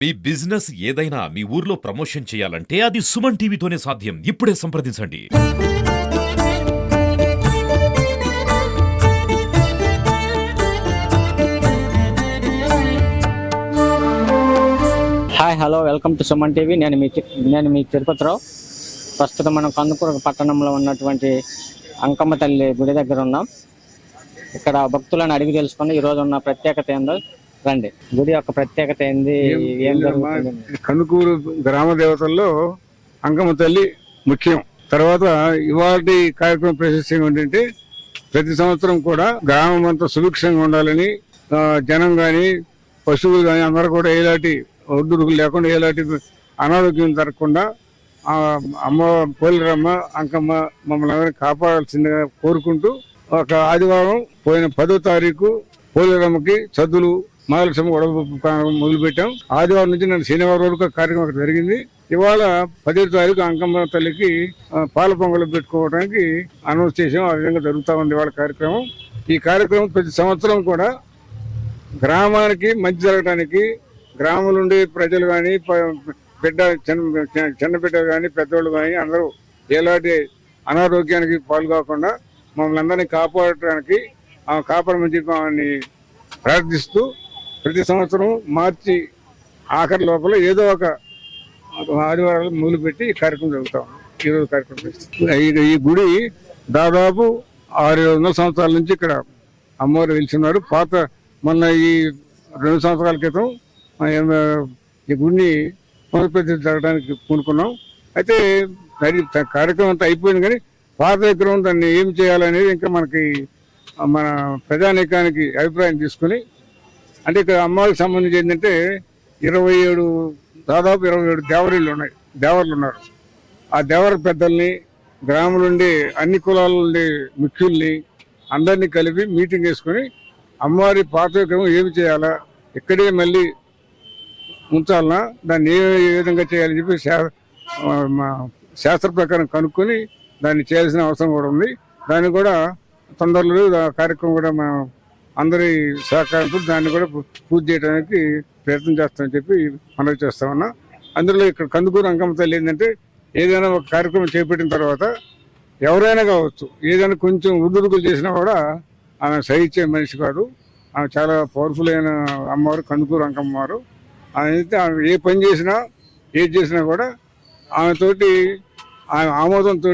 మీ business ఏదైనా మీ ఊర్లో promotion చేయాలంటే అది సుమన్ టీవీతోనే సాధ్యం. ఇప్పుడే సంప్రదించండి. Hi hello welcome to Suman TV. నేను మీ తిరుపతిరావు. ప్రస్తుతం మనం కందుకూరు పట్టణంలో ఉన్నటువంటి అంకమ్మ తల్లి గుడి దగ్గర ఉన్నాం. ఇక్కడ భక్తులను అడిగి తెలుసుకుని ఈ రోజు ఉన్న ప్రత్యేకత ఏందో రండి. గుడి యొక్క ప్రత్యేకత ఏంది, ఏం జరుగుతుంది? కందుకూరు గ్రామ దేవతల్లో అంకమ్మ తల్లి ముఖ్యం. తర్వాత ఇవాళ కార్యక్రమం ప్రశస్తం ఏంటంటే ప్రతి సంవత్సరం కూడా గ్రామం అంతా సుభిక్షంగా ఉండాలని జనం గాని పశువులు కానీ అందరూ కూడా ఎలాంటి ఒడ్డురుకులు లేకుండా ఎలాంటి అనారోగ్యం జరగకుండా అమ్మ పోలిరమ్మ అంకమ్మ మమ్మల్ని అందరినీ కాపాడాల్సిందిగా కోరుకుంటూ ఒక ఆదివారం పోయిన 10వ తారీఖు పోలిరమ్మకి సద్దులు మహాలక్ష్మి గొడవ మొదలుపెట్టాం. ఆదివారం నుంచి నేను శనివారం వరకు కార్యక్రమం అక్కడ జరిగింది. ఇవాళ 10వ తారీఖు అంకమ్మ తల్లికి పాల పొంగలు పెట్టుకోవడానికి అనౌన్స్ చేసాం. ఆ విధంగా జరుగుతూ ఉంది ఇవాళ కార్యక్రమం. ఈ కార్యక్రమం ప్రతి సంవత్సరం కూడా గ్రామానికి మంచి జరగడానికి గ్రామం నుండి ప్రజలు కానీ బిడ్డ చిన్న బిడ్డలు కానీ పెద్దోళ్ళు కానీ అందరూ ఎలాంటి అనారోగ్యానికి పాల్గొకుండా మమ్మల్ని అందరినీ కాపాడటానికి కాపాడమని చెప్పి ప్రార్థిస్తూ ప్రతి సంవత్సరం మార్చి ఆఖరి లోపల ఏదో ఒక ఆదివారాలు మొదలుపెట్టి ఈ కార్యక్రమం జరుగుతాం. ఈరోజు కార్యక్రమం ఈ గుడి దాదాపు 600 సంవత్సరాల నుంచి ఇక్కడ అమ్మవారు వెలిసిన్నారు. పాత మొన్న ఈ 2 సంవత్సరాల క్రితం ఈ గుడిని పునఃప్రతిష్ఠ జరగడానికి పూనుకున్నాం. అయితే కార్యక్రమం అంతా అయిపోయింది, కానీ పాత విగ్రహం దాన్ని ఏం చేయాలనేది ఇంకా మనకి మన ప్రజానీకానికి అభిప్రాయం తీసుకుని, అంటే ఇక్కడ అమ్మవారికి సంబంధించి ఏంటంటే దాదాపు 27 దేవర్లు ఉన్నారు. ఆ దేవర పెద్దల్ని గ్రామం నుండి అన్ని కులాల నుండి ముఖ్యుల్ని అందరినీ కలిపి మీటింగ్ వేసుకుని అమ్మవారి పాత విగ్రహం ఏమి చేయాలా, ఇక్కడే మళ్ళీ ఉంచాలన్నా, దాన్ని ఏ విధంగా చేయాలని చెప్పి శాస్త్ర ప్రకారం కనుక్కొని దాన్ని చేయాల్సిన అవసరం కూడా ఉంది. దాన్ని కూడా తొందరలో కార్యక్రమం కూడా మనం అందరి సహకారంతో దాన్ని కూడా పూర్తి చేయడానికి ప్రయత్నం చేస్తామని చెప్పి మనవి చేస్తా ఉన్నా. అందులో ఇక్కడ కందుకూరు అంకమ్మ తల్లి ఏంటంటే ఏదైనా ఒక కార్యక్రమం చేపట్టిన తర్వాత ఎవరైనా కావచ్చు, ఏదైనా కొంచెం ఉదురుకులు చేసినా కూడా ఆమె సహించే మనిషి కాదు. ఆమె చాలా పవర్ఫుల్ అయిన అమ్మవారు కందుకూరు అంకమ్మవారు. అయితే ఆమె ఏ పని చేసినా ఏది చేసినా కూడా ఆమెతోటి ఆమె ఆమోదంతో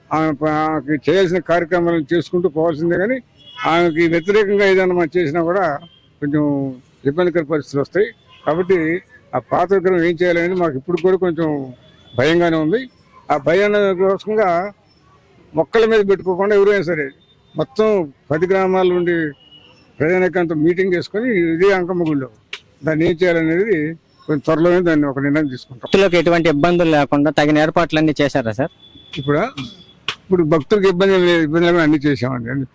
ఆమెకి చేయాల్సిన కార్యక్రమాలను చేసుకుంటూ పోవాల్సిందే. కానీ ఆమెకి వ్యతిరేకంగా ఏదైనా మనం చేసినా కూడా కొంచెం ఇబ్బందికర పరిస్థితులు వస్తాయి. కాబట్టి ఆ పాత విగ్రహం ఏం చేయాలనేది మాకు ఇప్పుడు కూడా కొంచెం భయంగానే ఉంది. ఆ భయాన్ని కోసంగా మొక్కల మీద పెట్టుకోకుండా ఎవరైనా సరే మొత్తం 10 గ్రామాల నుండి ప్రజానీకంతో మీటింగ్ చేసుకొని ఇదే అంకమ్మ గుడిలో దాన్ని ఏం చేయాలనేది కొంచెం త్వరలోనే దాన్ని ఒక నిర్ణయం తీసుకుంటాం. భక్తులకు ఎటువంటి ఇబ్బందులు లేకుండా తగిన ఏర్పాట్లన్నీ చేశారా సార్? ఇప్పుడు భక్తులకు ఇబ్బంది అన్ని చేసామండి.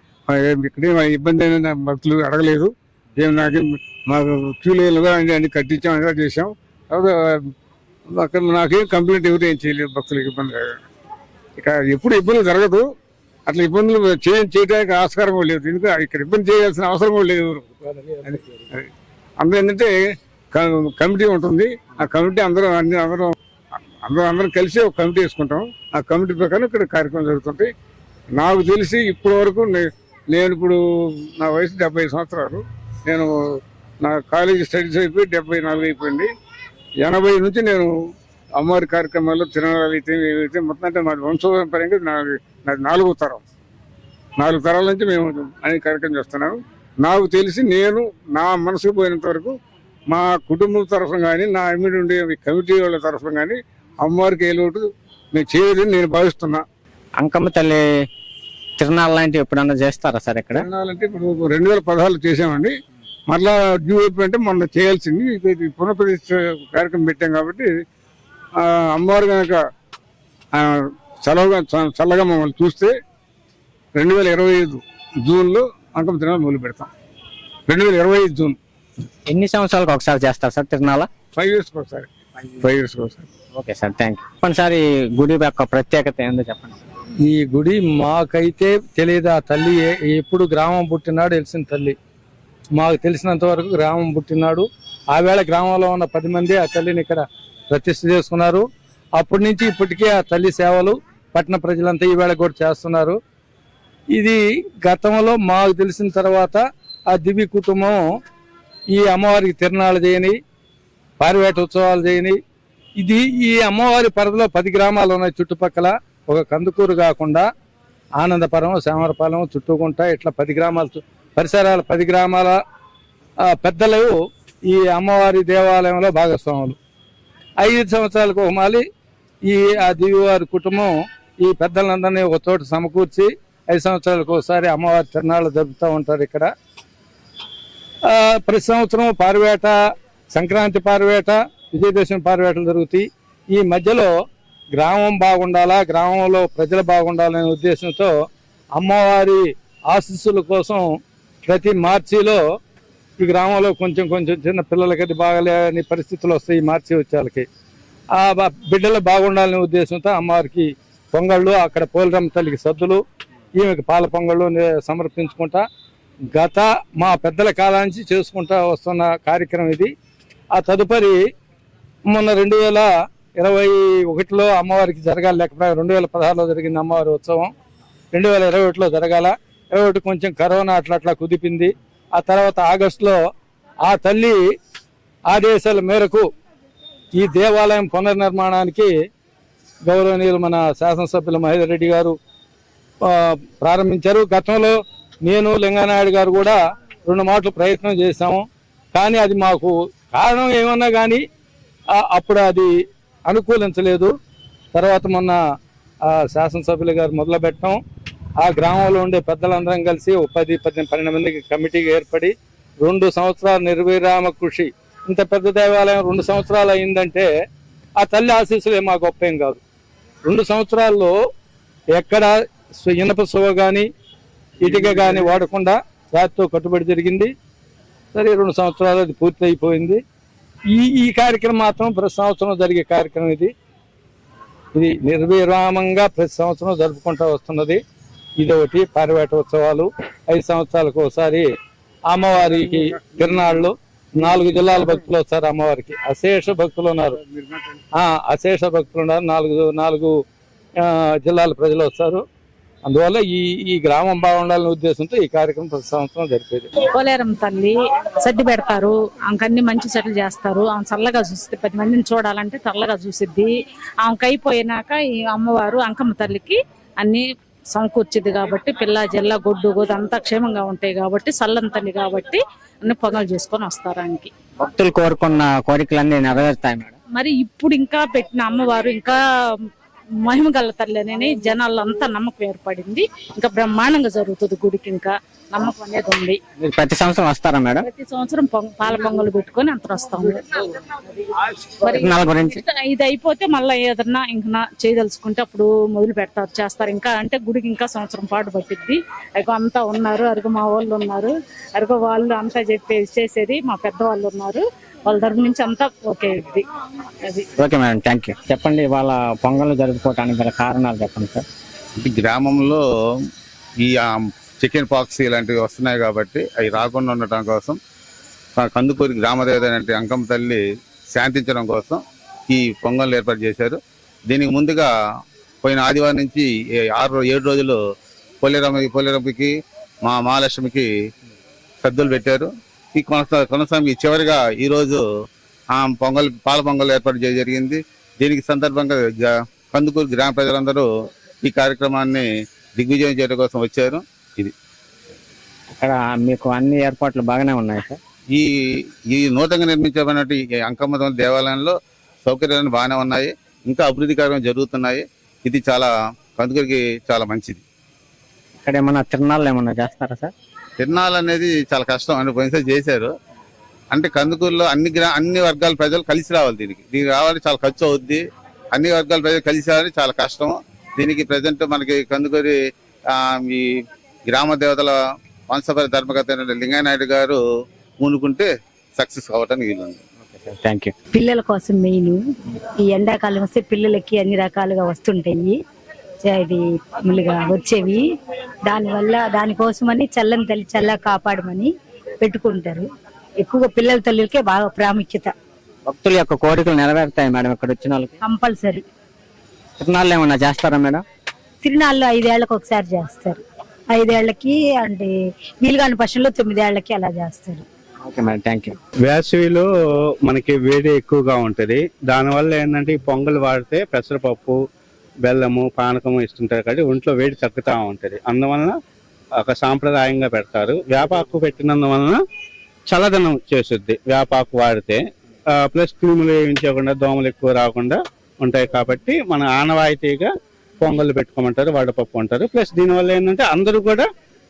ఇక్కడే ఇబ్బంది అయినా భక్తులు అడగలేదు. మాకు క్యూ లైన్లుగా అన్ని కట్టించాం, అలా చేసాం. అక్కడ నాకేం కంప్లైంట్ ఎవరు ఏం చేయలేదు. భక్తులకు ఇబ్బంది ఇక ఎప్పుడు ఇబ్బంది జరగదు. అట్లా ఇబ్బందులు చేయడానికి ఆస్కారం కూడా లేదు. ఎందుకంటే ఇక్కడ ఇబ్బంది చేయాల్సిన అవసరం కూడా లేదు ఎవరు. అందులో ఏంటంటే కమిటీ ఉంటుంది. ఆ కమిటీ అందరం కలిసి ఒక కమిటీ వేసుకుంటాం. ఆ కమిటీ ప్రకారం ఇక్కడ కార్యక్రమం జరుగుతుంది. నాకు తెలిసి ఇప్పటి వరకు నేను ఇప్పుడు నా వయసు 70 సంవత్సరాలు. నేను నా కాలేజీ స్టడీస్ అయిపోయి 74 అయిపోయింది. 80 నుంచి నేను అమ్మవారి కార్యక్రమాల్లో తిరణాలు అయితే ఏవైతే మొత్తం అంటే మాది వంశపరంగా నాది 4వ తరం. 4 తరాల నుంచి మేము అనే కార్యక్రమం చేస్తున్నాము. నాకు తెలిసి నేను నా మనసుకు పోయినంత వరకు మా కుటుంబం తరఫున కానీ నా ఇమ్మీడియట్ ఉండే కమిటీ వాళ్ళ తరఫున కానీ అమ్మవారికి ఏ లోటు మేము చేయలేదని నేను భావిస్తున్నా. అంకమ్మ తల్లి తిరణాలు లాంటివి ఎప్పుడన్నా చేస్తారా సార్ ఇక్కడ? తిరణాలంటే ఇప్పుడు 2016 చేసామండి. మరలా డ్యూ అయిపోయింటే మొన్న చేయాల్సింది. పునఃప్రతిష్ఠ కార్యక్రమం పెట్టాం కాబట్టి అమ్మవారు కనుక చల్లగా మమ్మల్ని చూస్తే 2025 జూన్లో అంకమ్మ తిరణాలు మొదలు పెడతాం. 2025 జూన్. ఎన్ని సంవత్సరాలకు ఒకసారి చేస్తారు సార్ తిరణాల? 5 ఇయర్స్కి ఒకసారి. 5 ఇయర్స్కి ఒకసారి. Okay sir, thank you. చెప్పండి సార్, ఈ గుడి యొక్క ప్రత్యేకత ఏందో చెప్పండి. ఈ గుడి మాకైతే తెలియదు. ఆ తల్లి ఎప్పుడు గ్రామం పుట్టినాడు తెలిసిన తల్లి. మాకు తెలిసినంత వరకు గ్రామం పుట్టినాడు ఆ వేళ గ్రామంలో ఉన్న 10 మంది ఆ తల్లిని ఇక్కడ ప్రతిష్ఠ చేసుకున్నారు. అప్పటి నుంచి ఇప్పటికే ఆ తల్లి సేవలు పట్టణ ప్రజలంతా ఈ వేళ కూడా చేస్తున్నారు. ఇది గతంలో మాకు తెలిసిన తర్వాత ఆ దివ్య కుటుంబం ఈ అమ్మవారికి తిరునాళ్ళు చేయని, పారివేట ఉత్సవాలు చేయని. ఇది ఈ అమ్మవారి పరిధిలో 10 గ్రామాలు ఉన్నాయి చుట్టుపక్కల. ఒక కందుకూరు కాకుండా ఆనందపురం, శామరపాలెం, చుట్టుకుంట ఇట్లా 10 గ్రామాల పరిసరాల 10 గ్రామాల పెద్దలు ఈ అమ్మవారి దేవాలయంలో భాగస్వాములు. 5 సంవత్సరాలకు ఒక మాలి ఆ దివ్యవారి కుటుంబం ఈ పెద్దలందరినీ ఒక చోట సమకూర్చి 5 సంవత్సరాలకు ఒకసారి అమ్మవారి తిరునాళ్ళు జరుపుతూ ఉంటారు ఇక్కడ. ప్రతి సంవత్సరం పారివేట, సంక్రాంతి పారివేట, విజయదశమి పారివేటలు జరుగుతాయి. ఈ మధ్యలో గ్రామం బాగుండాలా, గ్రామంలో ప్రజలు బాగుండాలనే ఉద్దేశంతో అమ్మవారి ఆశీస్సుల కోసం ప్రతి మార్చిలో ఈ గ్రామంలో కొంచెం చిన్న పిల్లలకి అది బాగలేని పరిస్థితులు వస్తాయి. ఈ మార్చి వచ్చేళ్ళకి ఆ బిడ్డలు బాగుండాలనే ఉద్దేశంతో అమ్మవారికి పొంగళ్ళు, అక్కడ పోలరమ్మ తల్లికి సద్దులు, ఈమెకి పాల పొంగళ్ళు సమర్పించుకుంటా మా పెద్దల కాలం నుంచి చేసుకుంటా వస్తున్న కార్యక్రమం ఇది. ఆ తదుపరి మొన్న 2021లో అమ్మవారికి జరగాలి, లేకపోతే 2016లో జరిగింది అమ్మవారి ఉత్సవం. 2021లో జరగాల. 21 కొంచెం కరోనా అట్లా కుదిపింది. ఆ తర్వాత ఆగస్టులో ఆ తల్లి ఆదేశాల మేరకు ఈ దేవాలయం పునర్నిర్మాణానికి గౌరవనీయులు మన శాసనసభ్యులు మహేందర్ రెడ్డి గారు ప్రారంభించారు. గతంలో నేను, లింగానాయుడు గారు కూడా 2 మాటలు ప్రయత్నం చేశాము. కానీ అది మాకు కారణం ఏమన్నా కానీ అప్పుడు అది అనుకూలించలేదు. తర్వాత మొన్న శాసనసభ్యులు గారు మొదలు పెట్టడం, ఆ గ్రామంలో ఉండే పెద్దలందరం కలిసి 10-12 మందికి కమిటీగా ఏర్పడి 2 సంవత్సరాల నిర్విరామ కృషి. ఇంత పెద్ద దేవాలయం 2 సంవత్సరాలు అయిందంటే ఆ తల్లి ఆశీస్సులే మా గొప్ప ఏం కాదు. 2 సంవత్సరాల్లో ఎక్కడ ఇనప సువ కానీ ఇటుక కానీ వాడకుండా రాతితో కట్టుబడి జరిగింది. సరే 2 సంవత్సరాలు అది పూర్తి అయిపోయింది. ఈ కార్యక్రమం మాత్రం ప్రతి సంవత్సరం జరిగే కార్యక్రమం ఇది నిర్విరామంగా ప్రతి సంవత్సరం జరుపుకుంటూ వస్తున్నది. ఇదొకటి పారివేట ఉత్సవాలు. 5 సంవత్సరాలకు ఒకసారి అమ్మవారికి తిరునాళ్ళు. 4 జిల్లాల భక్తులు వస్తారు అమ్మవారికి. అశేష భక్తులు ఉన్నారు. 4 జిల్లాల ప్రజలు వస్తారు. అందువల్ల ఈ గ్రామం బాగుండాలనే ఉద్దేశంతో ఈ కార్యక్రమం ప్రతి సంవత్సరం జరిపేది. పోలేరమ్మ తల్లి సర్ది పెడతారు, ఆమెకన్నీ మంచి చెట్లు చేస్తారు. ఆమె చల్లగా చూసిద్ది, 10 మందిని చూడాలంటే చల్లగా చూసిద్ది. ఆమెకు అయిపోయినాక ఈ అమ్మవారు అంకమ్మ తల్లికి అన్ని సమకూర్చిద్ది కాబట్టి పిల్ల జిల్లా గొడ్డు అంతా క్షేమంగా ఉంటాయి కాబట్టి చల్లని తల్లి కాబట్టి అన్ని పొంగలు చేసుకొని వస్తారు. ఆమెకి భక్తులు కోరుకున్న కోరికలన్నీ నెరవేరుతాయి మేడం. మరి ఇప్పుడు ఇంకా పెట్టిన అమ్మవారు ఇంకా మహిమ గల తల్లి అని జనాలంతా నమ్మకం ఏర్పడింది. ఇంకా బ్రహ్మాండంగా జరుగుతుంది. గుడికి ఇంకా నమ్మకం అనేది ఉంది. ప్రతి సంవత్సరం వస్తారా మేడం? ప్రతి సంవత్సరం పాల పొంగలు పెట్టుకొని అంత వస్తాము. ఇది అయిపోతే మళ్ళీ ఏదన్నా ఇంకా చేయదలుచుకుంటే అప్పుడు మొదలు పెడతారు, చేస్తారు. ఇంకా అంటే గుడికి ఇంకా సంవత్సరం పాటు పట్టిద్ది. అరుగు అంతా ఉన్నారు, అరుగు మా వాళ్ళు ఉన్నారు, అరుగు వాళ్ళు అంతా చేసేది మా పెద్దవాళ్ళు ఉన్నారు. వాళ్ళ తరపు నుంచి అంతా okay. Okay madam, thank you. చెప్పండి, వాళ్ళ పొంగలు జరుపుకోవటానికి గల కారణాలు చెప్పండి సార్. ఈ గ్రామంలో ఈ చికెన్ పాక్స్ ఇలాంటివి వస్తున్నాయి కాబట్టి అవి రాకుండా ఉండటం కోసం కందుకూరి గ్రామదేవత అంటే అంకమ్మ తల్లి శాంతించడం కోసం ఈ పొంగళ్ళు ఏర్పాటు చేశారు. దీనికి ముందుగా పోయిన ఆదివారం నుంచి 6-7 రోజులు పోలేరమ్మకి మహాలక్ష్మికి సద్దులు పెట్టారు. ఈ కొనసాగి చివరిగా ఈరోజు పాల పొంగల్ ఏర్పాటు చేయడం జరిగింది. దీనికి సందర్భంగా కందుకూరు గ్రామ ప్రజలందరూ ఈ కార్యక్రమాన్ని దిగ్విజయం చేయడం కోసం వచ్చారు. ఇది అక్కడ మీకు అన్ని ఏర్పాట్లు బాగానే ఉన్నాయి సార్. ఈ నూతనంగా నిర్మించబడినట్టు ఈ అంకమ్మ దేవాలయంలో సౌకర్యాలు బాగానే ఉన్నాయి, ఇంకా అభివృద్ధి కార్యక్రమాలు జరుగుతున్నాయి. ఇది చాలా కందుకూరికి చాలా మంచిది. ఇక్కడ ఏమన్నా తిరునాళ్ళు ఏమన్నా చేస్తారా సార్? తిరునాళ్ళు అనేది చాలా కష్టం అంటే పోయినసారి చేశారు. అంటే కందుకూరులో అన్ని వర్గాల ప్రజలు కలిసి రావాలి. దీనికి రావాలి చాలా ఖర్చు అవుద్ది. అన్ని వర్గాల ప్రజలు కలిసి రావాలి, చాలా కష్టం. దీనికి ప్రజెంట్ మనకి కందుకూరి ఈ గ్రామ దేవతల వంశపరి ధర్మకర్త లింగానాయుడు గారు పూనుకుంటే సక్సెస్ అవ్వటానికి వీలుంది. Thank you. పిల్లల కోసం మెయిన్ ఈ ఎండాకాలం వస్తే పిల్లలకి అన్ని రకాలుగా వస్తుంటాయి, ఇది ములుగా వచ్చేవి. దానివల్ల దానికోసమని చల్లని తల్లి చల్లగా కాపాడమని పెట్టుకుంటారు. ఎక్కువగా పిల్లల తల్లులకే బాగా ప్రాముఖ్యత. భక్తుల యొక్క కోరికలు నెరవేరుతాయి మేడం ఇక్కడ వచ్చిన వాళ్ళకి? కంపల్సరీ. తిరునాళ్ళు ఏమన్నా చేస్తారా మేడం? తిరునాళ్ళు 5 ఏళ్లకు ఒకసారి చేస్తారు. 5 ఏళ్లకి అంటే వీలుగాని పక్షంలో 9 ఏళ్లకి అలా చేస్తారు. Okay madam, thank you. వేసవిలో మనకి వేడి ఎక్కువగా ఉంటది. దానివల్ల ఏంటంటే ఈ పొంగల్ వాడితే పెసరపప్పు, బెల్లము, పానకము ఇస్తుంటారు కాబట్టి ఒంట్లో వేడి తగ్గుతూ ఉంటది. అందువలన ఒక సాంప్రదాయంగా పెడతారు. వేపాకు పెట్టినందువలన చల్లదనం చేస్తుంది వేపాకు వాడితే. ప్లస్ క్రిములు వేయించకుండా దోమలు ఎక్కువ రాకుండా ఉంటాయి కాబట్టి మన ఆనవాయితీగా పొంగల్ పెట్టుకోమంటారు, వడపప్పు అంటారు. ప్లస్ దీనివల్ల ఏంటంటే అందరూ కూడా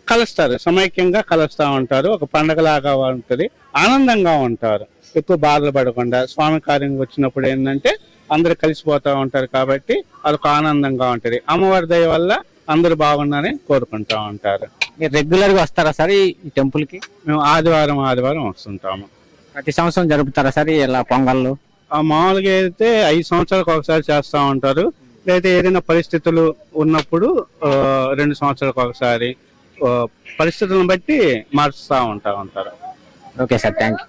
కలుస్తారు, సమైక్యంగా కలుస్తూ ఉంటారు. ఒక పండగలాగా ఉంటుంది, ఆనందంగా ఉంటారు. ఎక్కువ బాధలు పడకుండా స్వామి కార్యం వచ్చినప్పుడు ఏంటంటే అందరూ కలిసిపోతూ ఉంటారు కాబట్టి అదొక ఆనందంగా ఉంటుంది. అమ్మవారి దయ వల్ల అందరూ బాగున్నారని కోరుకుంటా ఉంటారు. మీరు రెగ్యులర్ గా వస్తారా సార్ ఈ టెంపుల్ కి? మేము ఆదివారం వస్తుంటాము. ప్రతి సంవత్సరం జరుపుతారా సార్ ఇలా పొంగళ్ళు? మామూలుగా అయితే 5 సంవత్సరాలకు ఒకసారి చేస్తూ ఉంటారు. లేదా ఏదైనా పరిస్థితులు ఉన్నప్పుడు 2 సంవత్సరాలకు ఒకసారి పరిస్థితులను బట్టి మార్చుతూ ఉంటారు. Okay sir, thank you.